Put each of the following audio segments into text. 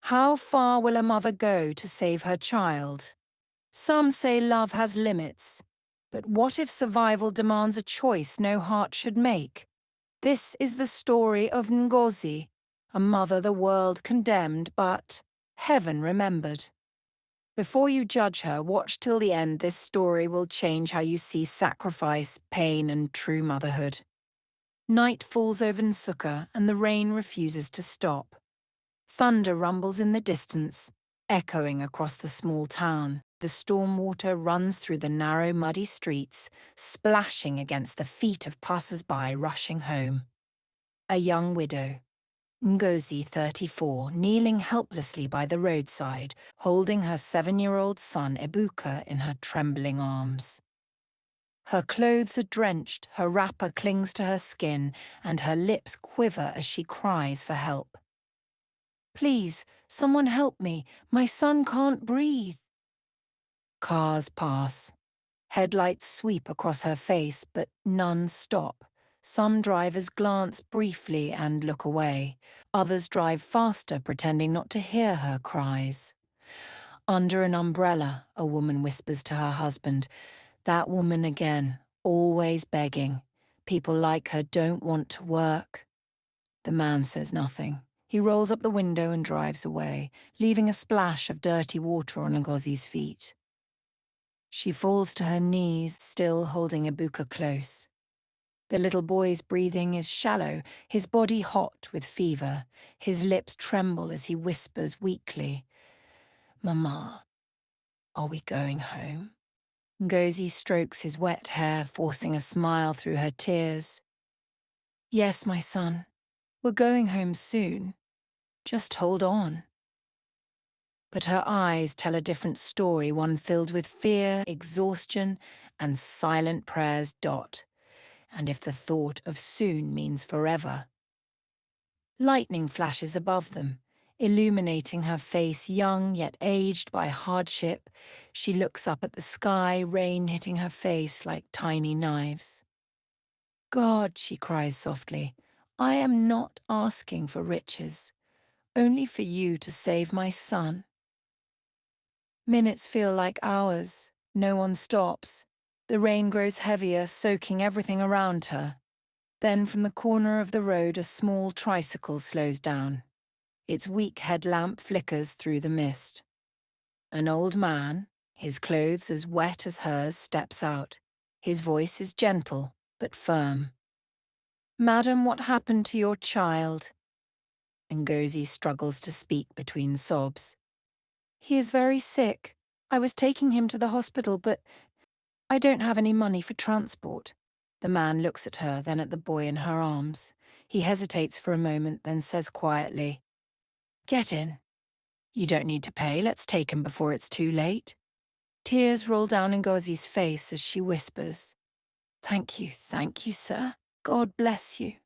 How far will a mother go to save her child? Some say love has limits, but what if survival demands a choice no heart should make? This is the story of Ngozi, a mother the world condemned but heaven remembered. Before you judge her, watch till the end. This story will change how you see sacrifice, pain, and true motherhood. Night falls over Nsukka and the rain refuses to stop. Thunder rumbles in the distance, echoing across the small town. The storm water runs through the narrow, muddy streets, splashing against the feet of passers-by rushing home. A young widow, Ngozi, 34, kneeling helplessly by the roadside, holding her 7-year-old son Ebuka in her trembling arms. Her clothes are drenched, her wrapper clings to her skin, and her lips quiver as she cries for help. "Please, someone help me. My son can't breathe." Cars pass. Headlights sweep across her face, but none stop. Some drivers glance briefly and look away. Others drive faster, pretending not to hear her cries. Under an umbrella, a woman whispers to her husband. That woman again, always begging. People like her don't want to work. The man says nothing. He rolls up the window and drives away, leaving a splash of dirty water on Ngozi's feet. She falls to her knees, still holding Ebuka close. The little boy's breathing is shallow, his body hot with fever. His lips tremble as he whispers weakly, "Mama, are we going home?" Ngozi strokes his wet hair, forcing a smile through her tears. "Yes, my son. We're going home soon. Just hold on." But her eyes tell a different story, one filled with fear, exhaustion, and silent prayers. And if the thought of soon means forever. Lightning flashes above them, illuminating her face, young yet aged by hardship. She looks up at the sky, rain hitting her face like tiny knives. "God," she cries softly, "I am not asking for riches, only for you to save my son." Minutes feel like hours. No one stops. The rain grows heavier, soaking everything around her. Then from the corner of the road, a small tricycle slows down. Its weak headlamp flickers through the mist. An old man, his clothes as wet as hers, steps out. His voice is gentle, but firm. "Madam, what happened to your child?" Ngozi struggles to speak between sobs. "He is very sick. I was taking him to the hospital, but I don't have any money for transport." The man looks at her, then at the boy in her arms. He hesitates for a moment, then says quietly, "Get in. You don't need to pay. Let's take him before it's too late." Tears roll down Ngozi's face as she whispers, thank you, sir. God bless you."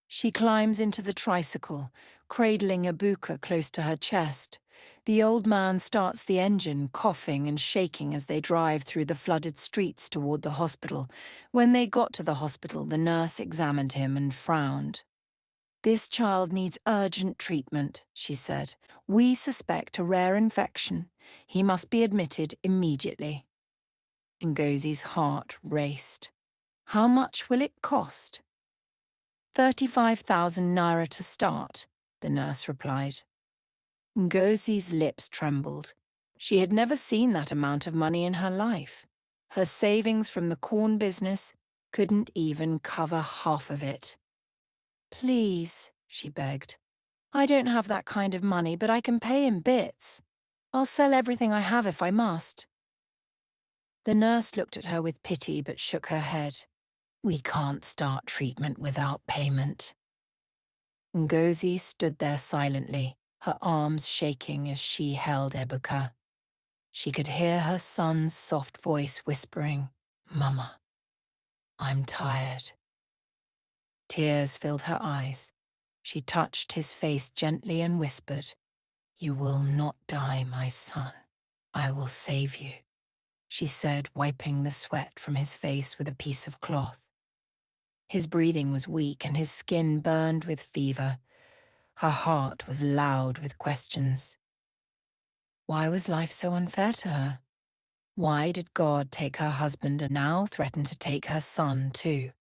She climbs into the tricycle, cradling Ebuka close to her chest. The old man starts the engine, coughing and shaking as they drive through the flooded streets toward the hospital. When they got to the hospital, the nurse examined him and frowned. "This child needs urgent treatment," she said. "We suspect a rare infection. He must be admitted immediately." Ngozi's heart raced. "How much will it cost?" 35,000 naira to start, the nurse replied. Ngozi's lips trembled. She had never seen that amount of money in her life. Her savings from the corn business couldn't even cover half of it. "Please," she begged. "I don't have that kind of money, but I can pay in bits. I'll sell everything I have if I must." The nurse looked at her with pity but shook her head. "We can't start treatment without payment." Ngozi stood there silently, her arms shaking as she held Ebuka. She could hear her son's soft voice whispering, "Mama, I'm tired." Tears filled her eyes. She touched his face gently and whispered, "You will not die, my son. I will save you," she said, wiping the sweat from his face with a piece of cloth. His breathing was weak and his skin burned with fever. Her heart was loud with questions. Why was life so unfair to her? Why did God take her husband and now threaten to take her son too?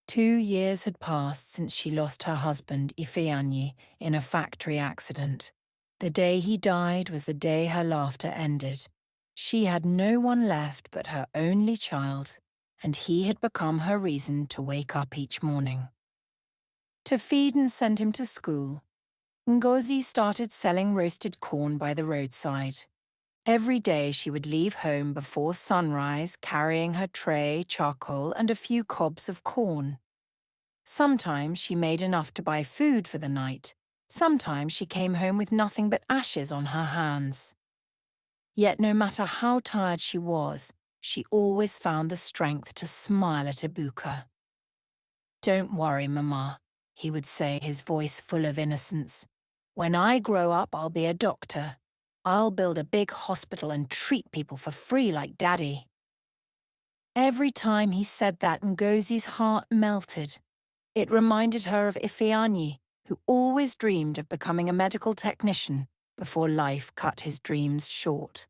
2 years had passed since she lost her husband, Ifeanyi, in a factory accident. The day he died was the day her laughter ended. She had no one left but her only child, and he had become her reason to wake up each morning. To feed and send him to school, Ngozi started selling roasted corn by the roadside. Every day she would leave home before sunrise carrying her tray, charcoal, and a few cobs of corn. Sometimes she made enough to buy food for the night. Sometimes she came home with nothing but ashes on her hands. Yet no matter how tired she was, she always found the strength to smile at Ebuka. "Don't worry, Mama," he would say, his voice full of innocence. "When I grow up, I'll be a doctor. I'll build a big hospital and treat people for free like Daddy." Every time he said that, Ngozi's heart melted. It reminded her of Ifeanyi, who always dreamed of becoming a medical technician before life cut his dreams short.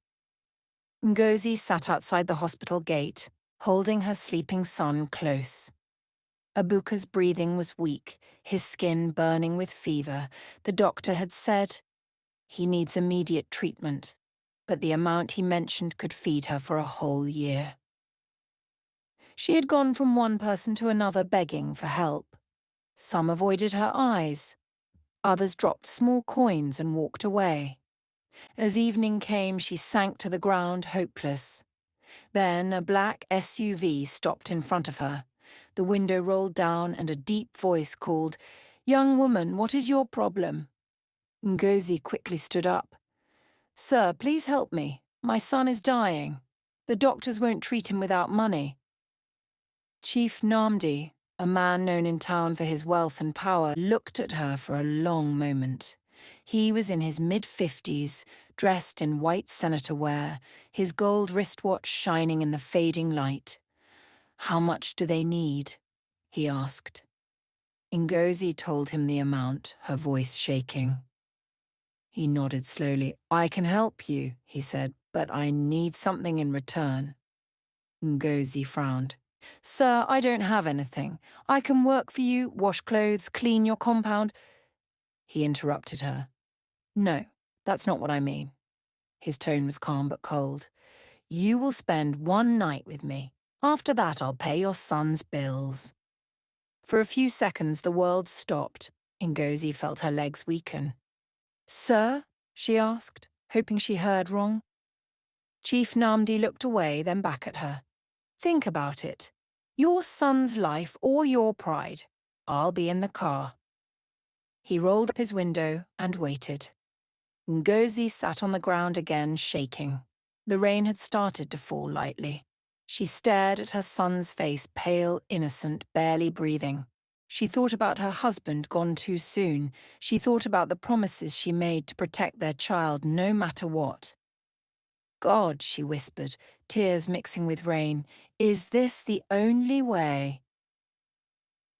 Ngozi sat outside the hospital gate, holding her sleeping son close. Ebuka's breathing was weak, his skin burning with fever. The doctor had said, "He needs immediate treatment," but the amount he mentioned could feed her for a whole year. She had gone from one person to another begging for help. Some avoided her eyes. Others dropped small coins and walked away. As evening came, she sank to the ground, hopeless. Then a black SUV stopped in front of her. The window rolled down and a deep voice called, "Young woman, what is your problem?" Ngozi quickly stood up. "Sir, please help me. My son is dying. The doctors won't treat him without money." Chief Namdi, a man known in town for his wealth and power, looked at her for a long moment. He was in his mid-50s, dressed in white senator wear, his gold wristwatch shining in the fading light. "How much do they need?" he asked. Ngozi told him the amount, her voice shaking. He nodded slowly. "I can help you," he said, "but I need something in return." Ngozi frowned. "Sir, I don't have anything. I can work for you, wash clothes, clean your compound." He interrupted her. "No, that's not what I mean." His tone was calm but cold. "You will spend one night with me. After that, I'll pay your son's bills." For a few seconds, the world stopped. Ngozi felt her legs weaken. "Sir?" she asked, hoping she heard wrong. Chief Namdi looked away, then back at her. "Think about it. Your son's life or your pride. I'll be in the car." He rolled up his window and waited. Ngozi sat on the ground again, shaking. The rain had started to fall lightly. She stared at her son's face, pale, innocent, barely breathing. She thought about her husband gone too soon. She thought about the promises she made to protect their child no matter what. "God," she whispered, tears mixing with rain, "is this the only way?"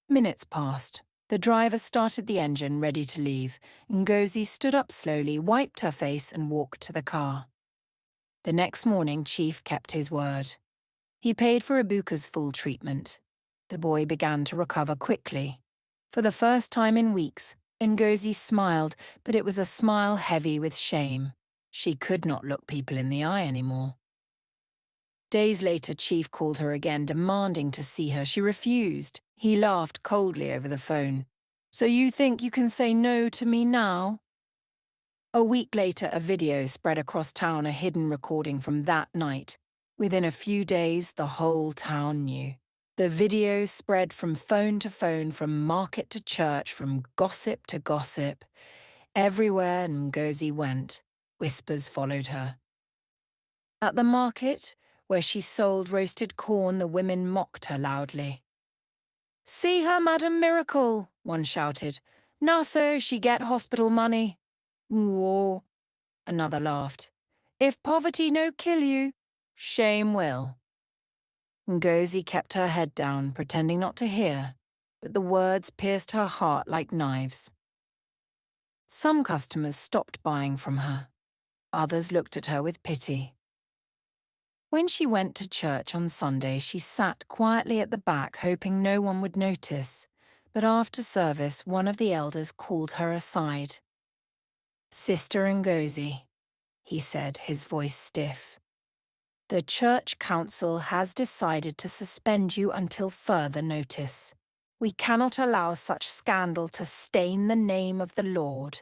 Minutes passed. The driver started the engine, ready to leave. Ngozi stood up slowly, wiped her face, and walked to the car. The next morning, Chief kept his word. He paid for Ebuka's full treatment. The boy began to recover quickly. For the first time in weeks, Ngozi smiled, but it was a smile heavy with shame. She could not look people in the eye anymore. Days later, Chief called her again, demanding to see her. She refused. He laughed coldly over the phone. "So you think you can say no to me now?" A week later, a video spread across town, a hidden recording from that night. Within a few days, the whole town knew. The video spread from phone to phone, from market to church, from gossip to gossip. Everywhere Ngozi went, whispers followed her. At the market, where she sold roasted corn, the women mocked her loudly. "See her, Madam Miracle," one shouted. "Na so she get hospital money." "Whoa," another laughed. "If poverty no kill you, shame will." Ngozi kept her head down, pretending not to hear, but the words pierced her heart like knives. Some customers stopped buying from her. Others looked at her with pity. When she went to church on Sunday, she sat quietly at the back, hoping no one would notice. But after service, one of the elders called her aside. "Sister Ngozi," he said, his voice stiff. "The church council has decided to suspend you until further notice. We cannot allow such scandal to stain the name of the Lord."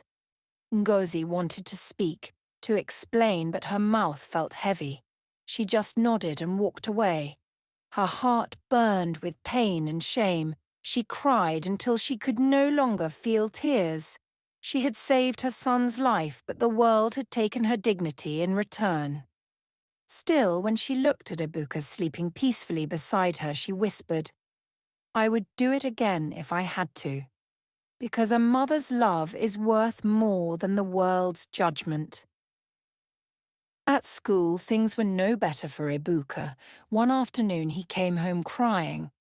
Ngozi wanted to speak, to explain, but her mouth felt heavy. She just nodded and walked away. Her heart burned with pain and shame. She cried until she could no longer feel tears. She had saved her son's life, but the world had taken her dignity in return. Still, when she looked at Ebuka sleeping peacefully beside her, she whispered, "I would do it again if I had to, because a mother's love is worth more than the world's judgment." At school, things were no better for Ebuka. One afternoon, he came home crying.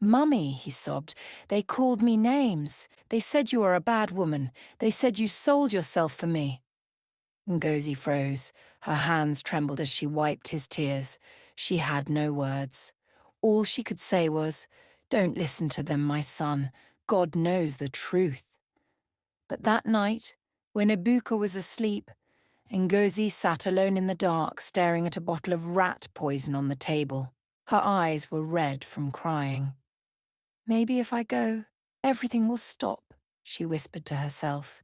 "Mummy," he sobbed, "they called me names. They said you were a bad woman. They said you sold yourself for me." Ngozi froze. Her hands trembled as she wiped his tears. She had no words. All she could say was, "Don't listen to them, my son. God knows the truth." But that night, when Ebuka was asleep, Ngozi sat alone in the dark, staring at a bottle of rat poison on the table. Her eyes were red from crying. "Maybe if I go, everything will stop," she whispered to herself.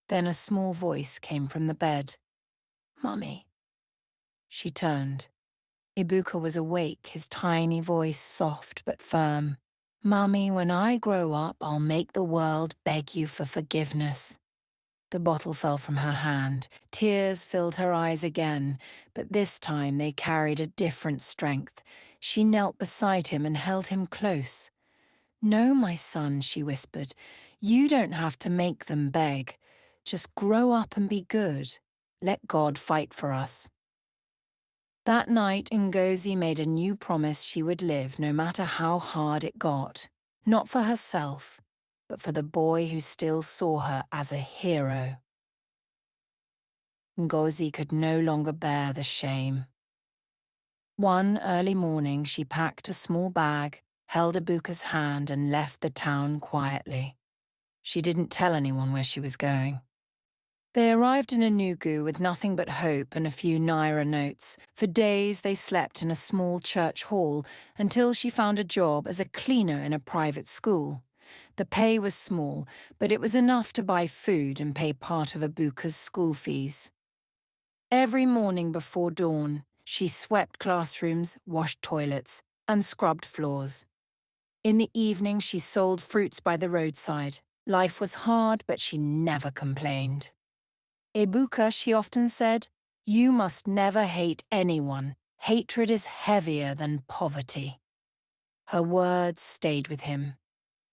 Then a small voice came from the bed. "Mummy." She turned. Ebuka was awake, his tiny voice soft but firm. "Mummy, when I grow up, I'll make the world beg you for forgiveness." The bottle fell from her hand. Tears filled her eyes again, but this time they carried a different strength. She knelt beside him and held him close. "No, my son," she whispered. "You don't have to make them beg. Just grow up and be good. Let God fight for us." That night, Ngozi made a new promise she would live no matter how hard it got. Not for herself, but for the boy who still saw her as a hero. Ngozi could no longer bear the shame. One early morning, she packed a small bag, held Ebuka's hand, and left the town quietly. She didn't tell anyone where she was going. They arrived in Enugu with nothing but hope and a few naira notes. For days they slept in a small church hall until she found a job as a cleaner in a private school. The pay was small, but it was enough to buy food and pay part of Ebuka's school fees. Every morning before dawn, she swept classrooms, washed toilets, and scrubbed floors. In the evening, she sold fruits by the roadside. Life was hard, but she never complained. Ebuka, she often said, "You must never hate anyone. Hatred is heavier than poverty." Her words stayed with him.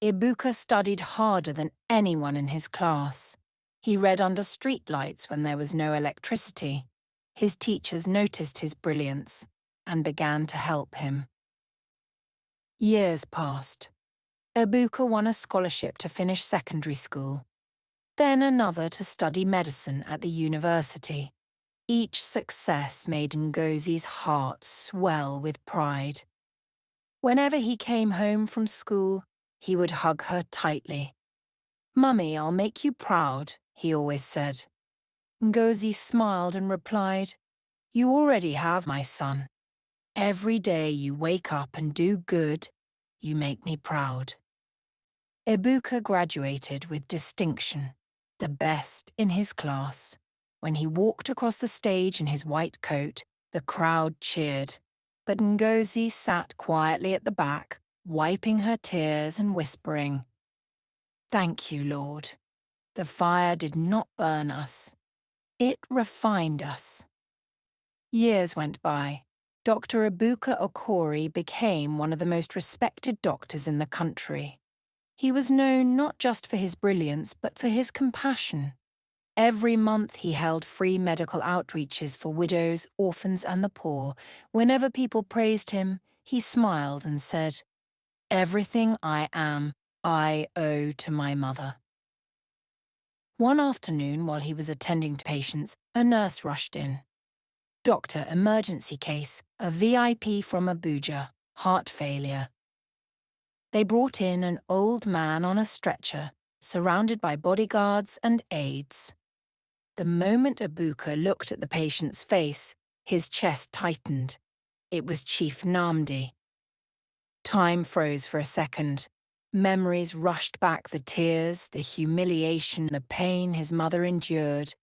Ebuka studied harder than anyone in his class. He read under streetlights when there was no electricity. His teachers noticed his brilliance and began to help him. Years passed. Ebuka won a scholarship to finish secondary school, then another to study medicine at the university. Each success made Ngozi's heart swell with pride. Whenever he came home from school, he would hug her tightly. "Mummy, I'll make you proud," he always said. Ngozi smiled and replied, "You already have, my son. Every day you wake up and do good, you make me proud." Ebuka graduated with distinction, the best in his class. When he walked across the stage in his white coat, the crowd cheered. But Ngozi sat quietly at the back, wiping her tears and whispering, "Thank you, Lord. The fire did not burn us. It refined us." Years went by. Dr. Ebuka Okori became one of the most respected doctors in the country. He was known not just for his brilliance, but for his compassion. Every month he held free medical outreaches for widows, orphans, and the poor. Whenever people praised him, he smiled and said, "Everything I am, I owe to my mother." One afternoon, while he was attending to patients, a nurse rushed in. "Doctor, emergency case, a VIP from Abuja, heart failure." They brought in an old man on a stretcher, surrounded by bodyguards and aides. The moment Ebuka looked at the patient's face, his chest tightened. It was Chief Namdi. Time froze for a second. Memories rushed back, the tears, the humiliation, the pain his mother endured.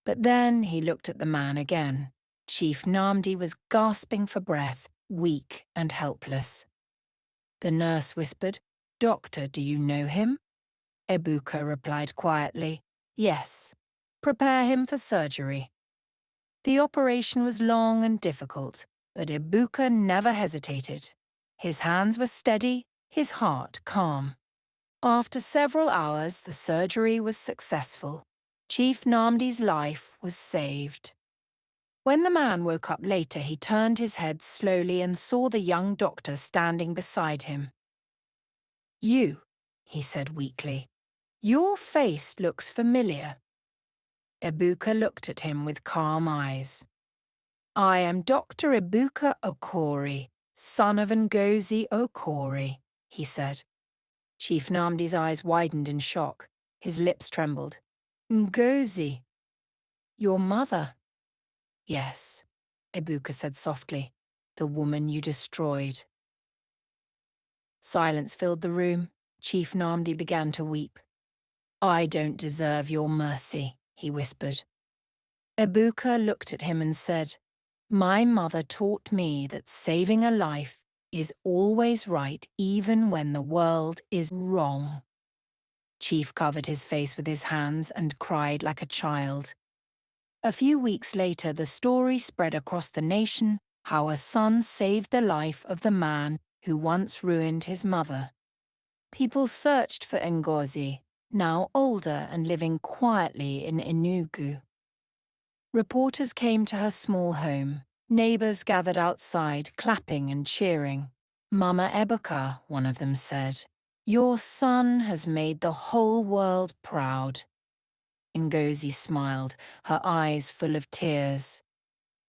But then he looked at the man again. Chief Namdi was gasping for breath, weak and helpless. The nurse whispered, "Doctor, do you know him?" Ebuka replied quietly, "Yes. Prepare him for surgery." The operation was long and difficult, but Ebuka never hesitated. His hands were steady, his heart calm. After several hours, the surgery was successful. Chief Namdi's life was saved. When the man woke up later, he turned his head slowly and saw the young doctor standing beside him. "You," he said weakly. "Your face looks familiar." Ebuka looked at him with calm eyes. "I am Dr. Ebuka Okori, son of Ngozi Okori," he said. Chief Namdi's eyes widened in shock. His lips trembled. "Ngozi, your mother?" "Yes," Ebuka said softly. "The woman you destroyed." Silence filled the room. Chief Namdi began to weep. "I don't deserve your mercy," he whispered. Ebuka looked at him and said, "My mother taught me that saving a life is always right even when the world is wrong." Chief covered his face with his hands and cried like a child. A few weeks later, the story spread across the nation how a son saved the life of the man who once ruined his mother. People searched for Ngozi, now older and living quietly in Enugu. Reporters came to her small home. Neighbors gathered outside, clapping and cheering. "Mama Ebuka," one of them said, "your son has made the whole world proud." Ngozi smiled, her eyes full of tears.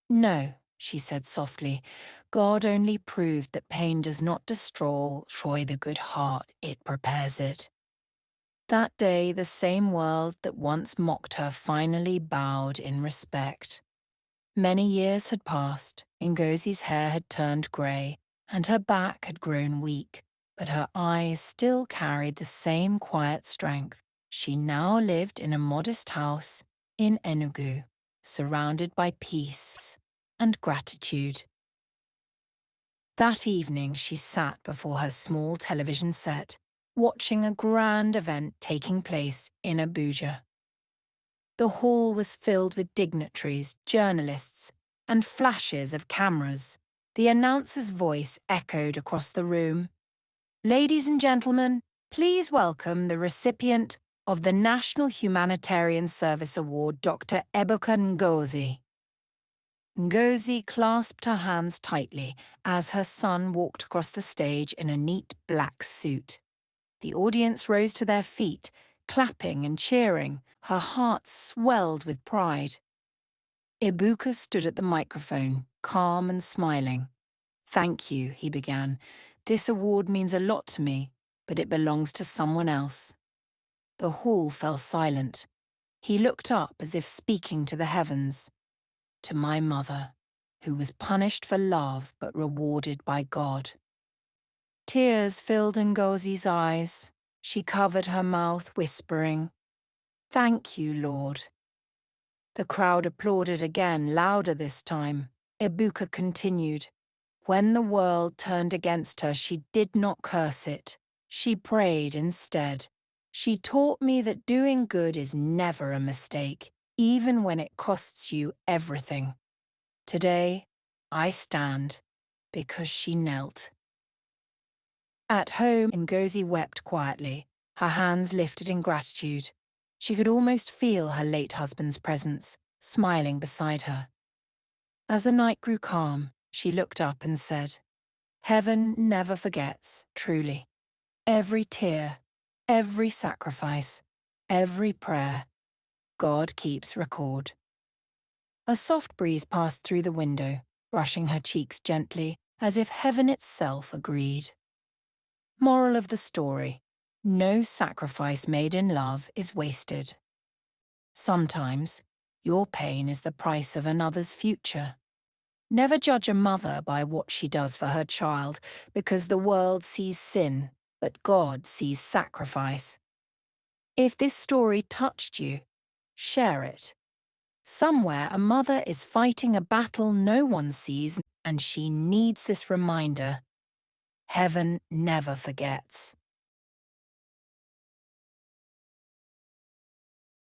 "No," she said softly, "God only proved that pain does not destroy the good heart, it prepares it." That day, the same world that once mocked her finally bowed in respect. Many years had passed. Ngozi's hair had turned grey, and her back had grown weak, but her eyes still carried the same quiet strength. She now lived in a modest house in Enugu, surrounded by peace and gratitude. That evening, she sat before her small television set, watching a grand event taking place in Abuja. The hall was filled with dignitaries, journalists, and flashes of cameras. The announcer's voice echoed across the room. "Ladies and gentlemen, please welcome the recipient of the National Humanitarian Service Award, Dr. Ebuka Ngozi." Ngozi clasped her hands tightly as her son walked across the stage in a neat black suit. The audience rose to their feet, clapping and cheering. Her heart swelled with pride. Ebuka stood at the microphone, calm and smiling. "Thank you," he began. "This award means a lot to me, but it belongs to someone else." The hall fell silent. He looked up as if speaking to the heavens. "To my mother, who was punished for love but rewarded by God." Tears filled Ngozi's eyes. She covered her mouth, whispering, "Thank you, Lord." The crowd applauded again, louder this time. Ebuka continued. "When the world turned against her, she did not curse it. She prayed instead. She taught me that doing good is never a mistake, even when it costs you everything. Today, I stand because she knelt." At home, Ngozi wept quietly, her hands lifted in gratitude. She could almost feel her late husband's presence, smiling beside her. As the night grew calm, she looked up and said, "Heaven never forgets, truly. Every tear, every sacrifice, every prayer, God keeps record. A soft breeze passed through the window, brushing her cheeks gently, as if heaven itself agreed. Moral of the story: no sacrifice made in love is wasted. Sometimes, your pain is the price of another's future. Never judge a mother by what she does for her child, because the world sees sin, but God sees sacrifice. If this story touched you, share it. Somewhere a mother is fighting a battle no one sees, and she needs this reminder: heaven never forgets.